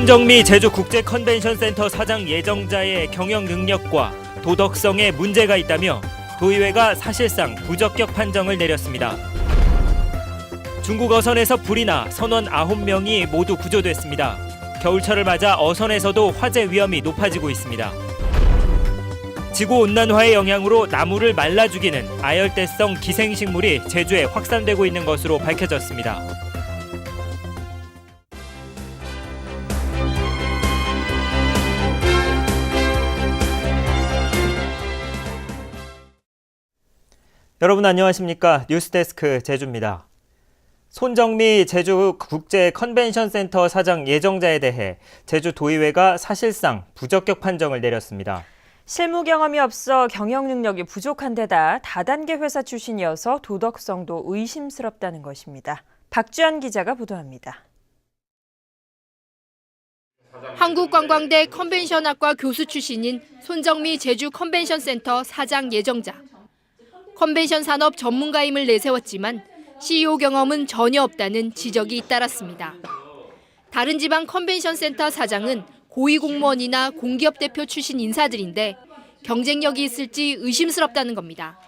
손정미 제주국제컨벤션센터 사장 예정자의 경영 능력과 도덕성에 문제가 있다며 도의회가 사실상 부적격 판정을 내렸습니다. 중국 어선에서 불이 나 선원 9명이 모두 구조됐습니다. 겨울철을 맞아 어선에서도 화재 위험이 높아지고 있습니다. 지구온난화의 영향으로 나무를 말라 죽이는 아열대성 기생식물이 제주에 확산되고 있는 것으로 밝혀졌습니다. 여러분 안녕하십니까? 뉴스데스크 제주입니다. 손정미 제주국제컨벤션센터 사장 예정자에 대해 제주도의회가 사실상 부적격 판정을 내렸습니다. 실무 경험이 없어 경영 능력이 부족한 데다 다단계 회사 출신이어서 도덕성도 의심스럽다는 것입니다. 박주연 기자가 보도합니다. 한국관광대 컨벤션학과 교수 출신인 손정미 제주컨벤션센터 사장 예정자. 컨벤션 산업 전문가임을 내세웠지만 CEO 경험은 전혀 없다는 지적이 잇따랐습니다. 다른 지방 컨벤션센터 사장은 고위공무원이나 공기업 대표 출신 인사들인데 경쟁력이 있을지 의심스럽다는 겁니다.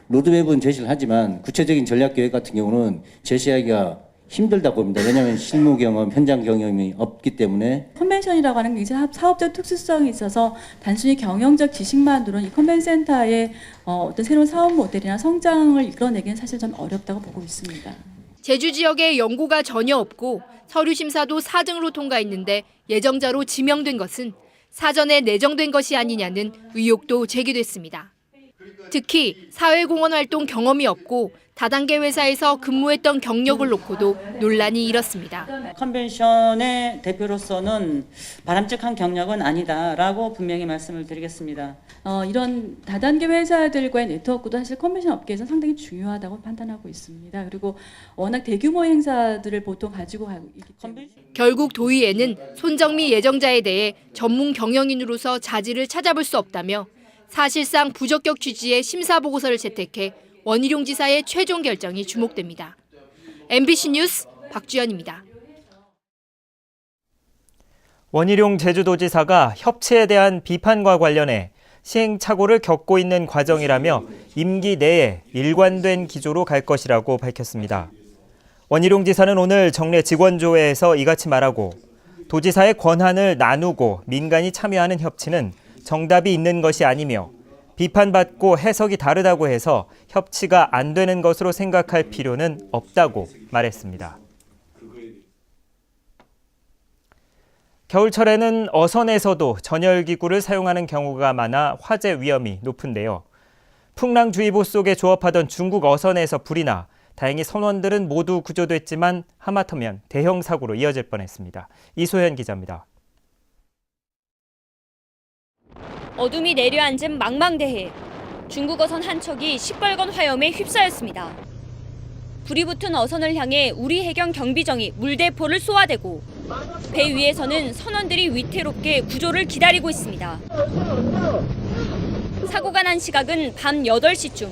로드맵은 제시를 하지만 구체적인 전략 계획 같은 경우는 제시하기가 힘들다 봅니다. 왜냐하면 실무 경험, 현장 경험이 없기 때문에. 컨벤션이라고 하는 게 사업적 특수성이 있어서 단순히 경영적 지식만으로는 이 컨벤센터의 어떤 새로운 사업 모델이나 성장을 이끌어내기는 사실 좀 어렵다고 보고 있습니다. 제주 지역에 연고가 전혀 없고 서류 심사도 4등으로 통과했는데 예정자로 지명된 것은 사전에 내정된 것이 아니냐는 의혹도 제기됐습니다. 특히 사회공헌 활동 경험이 없고 다단계 회사에서 근무했던 경력을 놓고도 논란이 일었습니다. 컨벤션의 대표로서는 바람직한 경력은 아니다라고 분명히 말씀을 드리겠습니다. 이런 다단계 회사들과의 네트워크도 사실 컨벤션 업계에서 상당히 중요하다고 판단하고 있습니다. 그리고 워낙 대규모 행사들을 보통 가지고 가고 있기 때문에. 결국 도의회는 손정미 예정자에 대해 전문 경영인으로서 자질을 찾아볼 수 없다며 사실상 부적격 취지의 심사 보고서를 채택해 원희룡 지사의 최종 결정이 주목됩니다. MBC 뉴스 박주연입니다. 원희룡 제주도지사가 협치에 대한 비판과 관련해 시행착오를 겪고 있는 과정이라며 임기 내에 일관된 기조로 갈 것이라고 밝혔습니다. 원희룡 지사는 오늘 정례 직원조회에서 이같이 말하고 도지사의 권한을 나누고 민간이 참여하는 협치는 정답이 있는 것이 아니며 비판받고 해석이 다르다고 해서 협치가 안 되는 것으로 생각할 필요는 없다고 말했습니다. 겨울철에는 어선에서도 전열기구를 사용하는 경우가 많아 화재 위험이 높은데요. 풍랑주의보 속에 조업하던 중국 어선에서 불이 나 다행히 선원들은 모두 구조됐지만 하마터면 대형 사고로 이어질 뻔했습니다. 이소연 기자입니다. 어둠이 내려앉은 망망대해. 중국 어선 한 척이 시뻘건 화염에 휩싸였습니다. 불이 붙은 어선을 향해 우리 해경 경비정이 물대포를 쏘아대고 배 위에서는 선원들이 위태롭게 구조를 기다리고 있습니다. 사고가 난 시각은 밤 8시쯤.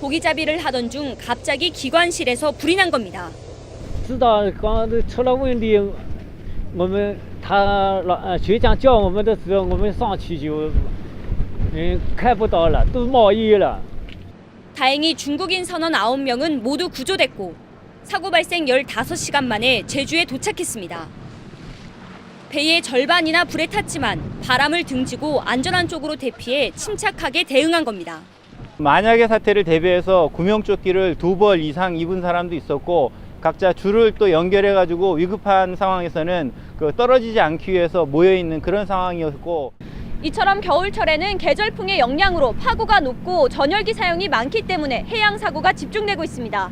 고기잡이를 하던 중 갑자기 기관실에서 불이 난 겁니다. 知道刚才出了问题，我们他学长叫我们的时候，我们上去就看不到了，都冒烟了。 다행히 중국인 선원 9명은 모두 구조됐고 사고 발생 15시간 만에 제주에 도착했습니다. 배의 절반이나 불에 탔지만 바람을 등지고 안전한 쪽으로 대피해 침착하게 대응한 겁니다. 만약의 사태를 대비해서 구명조끼를 2벌 이상 입은 사람도 있었고 각자 줄을 또 연결해가지고 위급한 상황에서는 떨어지지 않기 위해서 모여있는 그런 상황이었고 이처럼 겨울철에는 계절풍의 영향으로 파고가 높고 전열기 사용이 많기 때문에 해양 사고가 집중되고 있습니다.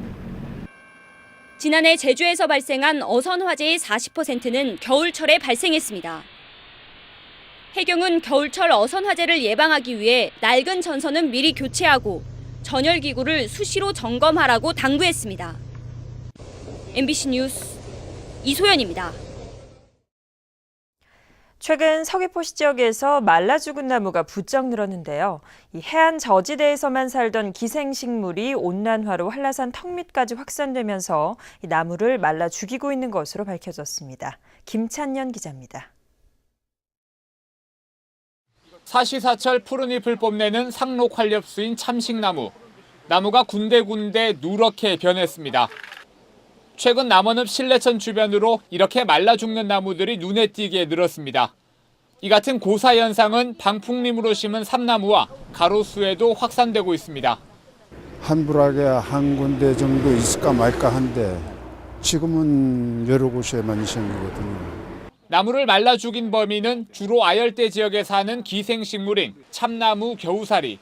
지난해 제주에서 발생한 어선 화재의 40%는 겨울철에 발생했습니다. 해경은 겨울철 어선 화재를 예방하기 위해 낡은 전선은 미리 교체하고 전열기구를 수시로 점검하라고 당부했습니다. MBC 뉴스 이소연입니다. 최근 서귀포시 지역에서 말라 죽은 나무가 부쩍 늘었는데요. 이 해안 저지대에서만 살던 기생식물이 온난화로 한라산 턱 밑까지 확산되면서 이 나무를 말라 죽이고 있는 것으로 밝혀졌습니다. 김찬년 기자입니다. 사시사철 푸른 잎을 뽐내는 상록 활엽수인 참식나무. 나무가 군데군데 누렇게 변했습니다. 최근 남원읍 신례천 주변으로 이렇게 말라 죽는 나무들이 눈에 띄게 늘었습니다. 이 같은 고사 현상은 방풍림으로 심은 삼나무와 가로수에도 확산되고 있습니다. 한 부락에 한 군데 정도 있을까 말까 한데 지금은 여러 곳에만 있는 거거든요. 나무를 말라 죽인 범인은 주로 아열대 지역에 사는 기생식물인 참나무 겨우살이.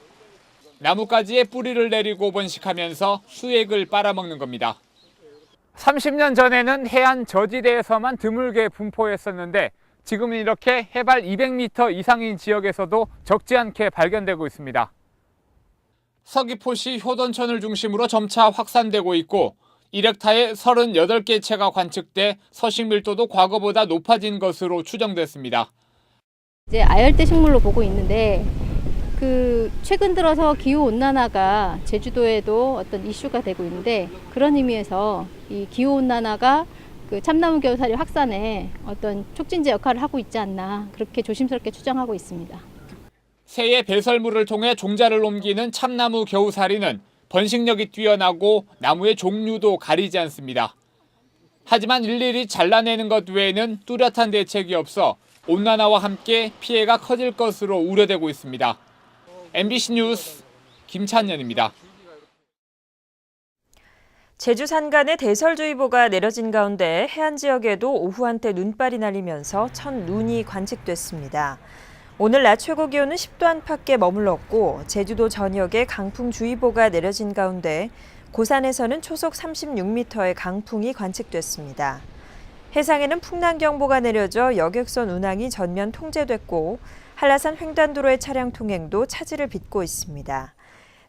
나뭇가지에 뿌리를 내리고 번식하면서 수액을 빨아먹는 겁니다. 30년 전에는 해안 저지대에서만 드물게 분포했었는데 지금은 이렇게 해발 200m 이상인 지역에서도 적지 않게 발견되고 있습니다. 서귀포시 효돈천을 중심으로 점차 확산되고 있고 이렉타에 38개 채가 관측돼 서식 밀도도 과거보다 높아진 것으로 추정됐습니다. 이제 아열대 식물로 보고 있는데 최근 들어서 기후 온난화가 제주도에도 어떤 이슈가 되고 있는데 그런 의미에서 이 기후 온난화가 참나무 겨우살이 확산에 어떤 촉진제 역할을 하고 있지 않나 그렇게 조심스럽게 추정하고 있습니다. 새의 배설물을 통해 종자를 옮기는 참나무 겨우살이는 번식력이 뛰어나고 나무의 종류도 가리지 않습니다. 하지만 일일이 잘라내는 것 외에는 뚜렷한 대책이 없어 온난화와 함께 피해가 커질 것으로 우려되고 있습니다. MBC 뉴스 김찬년입니다. 제주 산간에 대설주의보가 내려진 가운데 해안 지역에도 오후 한때 눈발이 날리면서 첫눈이 관측됐습니다. 오늘 낮 최고 기온은 10도 안팎에 머물렀고 제주도 전역에 강풍주의보가 내려진 가운데 고산에서는 초속 36m의 강풍이 관측됐습니다. 해상에는 풍랑경보가 내려져 여객선 운항이 전면 통제됐고 한라산 횡단도로의 차량 통행도 차질을 빚고 있습니다.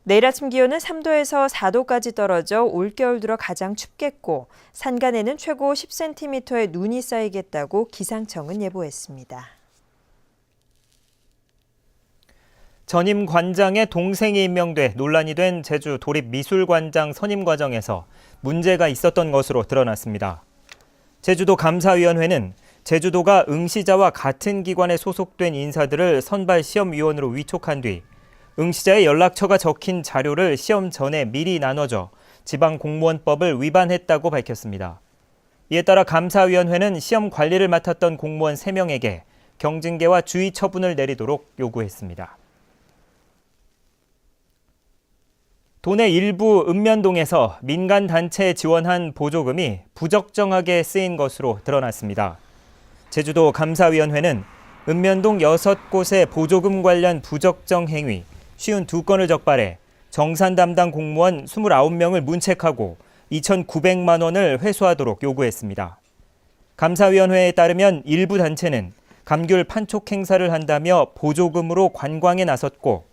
내일 아침 기온은 3도에서 4도까지 떨어져 올겨울 들어 가장 춥겠고 산간에는 최고 10cm의 눈이 쌓이겠다고 기상청은 예보했습니다. 전임 관장의 동생이 임명돼 논란이 된 제주 도립미술관장 선임 과정에서 문제가 있었던 것으로 드러났습니다. 제주도 감사위원회는 제주도가 응시자와 같은 기관에 소속된 인사들을 선발 시험위원으로 위촉한 뒤 응시자의 연락처가 적힌 자료를 시험 전에 미리 나눠줘 지방공무원법을 위반했다고 밝혔습니다. 이에 따라 감사위원회는 시험 관리를 맡았던 공무원 3명에게 경징계와 주의 처분을 내리도록 요구했습니다. 도내 일부 읍면동에서 민간단체에 지원한 보조금이 부적정하게 쓰인 것으로 드러났습니다. 제주도 감사위원회는 읍면동 6곳의 보조금 관련 부적정 행위 52건을 적발해 정산 담당 공무원 29명을 문책하고 2,900만 원을 회수하도록 요구했습니다. 감사위원회에 따르면 일부 단체는 감귤 판촉 행사를 한다며 보조금으로 관광에 나섰고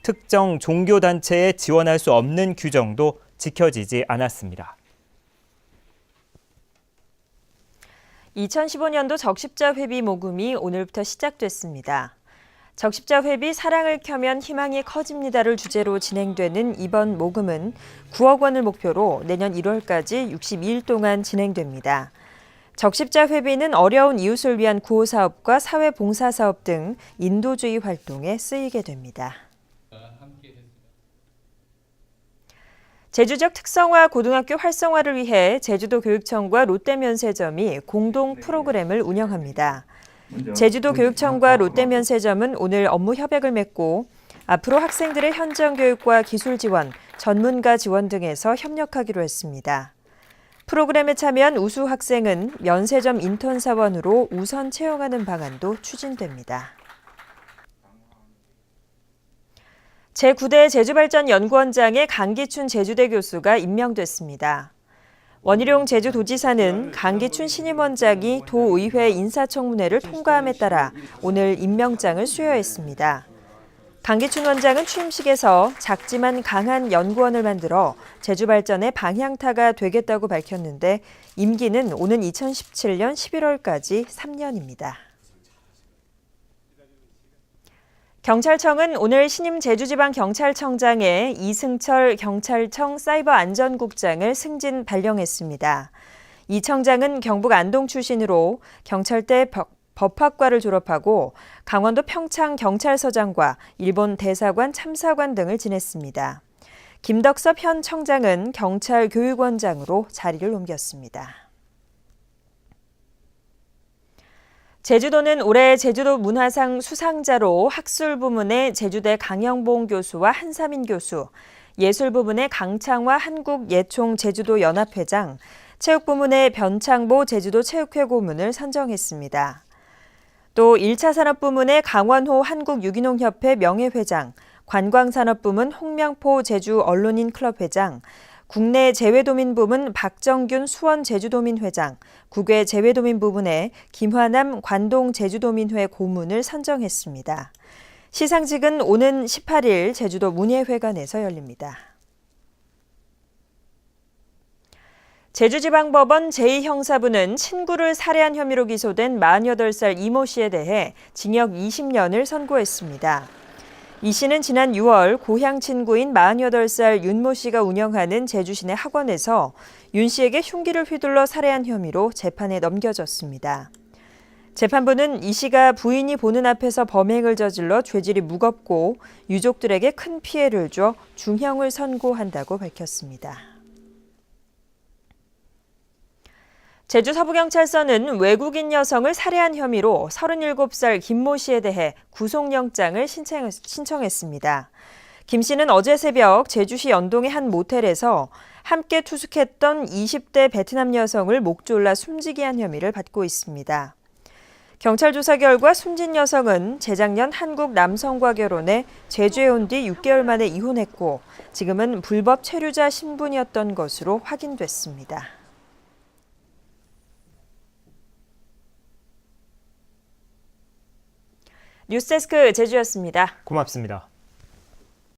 특정 종교단체에 지원할 수 없는 규정도 지켜지지 않았습니다. 2015년도 적십자회비 모금이 오늘부터 시작됐습니다. 적십자회비 사랑을 켜면 희망이 커집니다를 주제로 진행되는 이번 모금은 9억 원을 목표로 내년 1월까지 62일 동안 진행됩니다. 적십자회비는 어려운 이웃을 위한 구호사업과 사회봉사사업 등 인도주의 활동에 쓰이게 됩니다. 제주 지역 특성화 고등학교 활성화를 위해 제주도 교육청과 롯데면세점이 공동 프로그램을 운영합니다. 제주도 교육청과 롯데면세점은 오늘 업무 협약을 맺고 앞으로 학생들의 현장 교육과 기술 지원, 전문가 지원 등에서 협력하기로 했습니다. 프로그램에 참여한 우수 학생은 면세점 인턴 사원으로 우선 채용하는 방안도 추진됩니다. 제9대 제주발전연구원장에 강기춘 제주대 교수가 임명됐습니다. 원희룡 제주도지사는 강기춘 신임원장이 도의회 인사청문회를 통과함에 따라 오늘 임명장을 수여했습니다. 강기춘 원장은 취임식에서 작지만 강한 연구원을 만들어 제주발전의 방향타가 되겠다고 밝혔는데 임기는 오는 2017년 11월까지 3년입니다. 경찰청은 오늘 신임 제주지방경찰청장에 이승철 경찰청 사이버안전국장을 승진 발령했습니다. 이 청장은 경북 안동 출신으로 경찰대 법학과를 졸업하고 강원도 평창 경찰서장과 일본 대사관 참사관 등을 지냈습니다. 김덕섭 현 청장은 경찰교육원장으로 자리를 옮겼습니다. 제주도는 올해 제주도 문화상 수상자로 학술 부문의 제주대 강영봉 교수와 한사민 교수, 예술 부문의 강창화 한국예총 제주도 연합회장, 체육 부문의 변창보 제주도 체육회 고문을 선정했습니다. 또 1차 산업 부문의 강원호 한국유기농협회 명예회장, 관광산업 부문 홍명포 제주 언론인 클럽 회장, 국내 재외도민 부문 박정균 수원 제주도민 회장, 국외 재외도민 부문의 김화남 관동 제주도민회 고문을 선정했습니다. 시상식은 오는 18일 제주도 문예회관에서 열립니다. 제주지방법원 제2형사부는 친구를 살해한 혐의로 기소된 48살 이모 씨에 대해 징역 20년을 선고했습니다. 이 씨는 지난 6월 고향 친구인 48살 윤모 씨가 운영하는 제주시내 학원에서 윤 씨에게 흉기를 휘둘러 살해한 혐의로 재판에 넘겨졌습니다. 재판부는 이 씨가 부인이 보는 앞에서 범행을 저질러 죄질이 무겁고 유족들에게 큰 피해를 줘 중형을 선고한다고 밝혔습니다. 제주 서부경찰서는 외국인 여성을 살해한 혐의로 37살 김모 씨에 대해 구속영장을 신청했습니다. 김 씨는 어제 새벽 제주시 연동의 한 모텔에서 함께 투숙했던 20대 베트남 여성을 목 졸라 숨지게 한 혐의를 받고 있습니다. 경찰 조사 결과 숨진 여성은 재작년 한국 남성과 결혼해 제주에 온 뒤 6개월 만에 이혼했고 지금은 불법 체류자 신분이었던 것으로 확인됐습니다. 뉴스데스크 제주였습니다. 고맙습니다.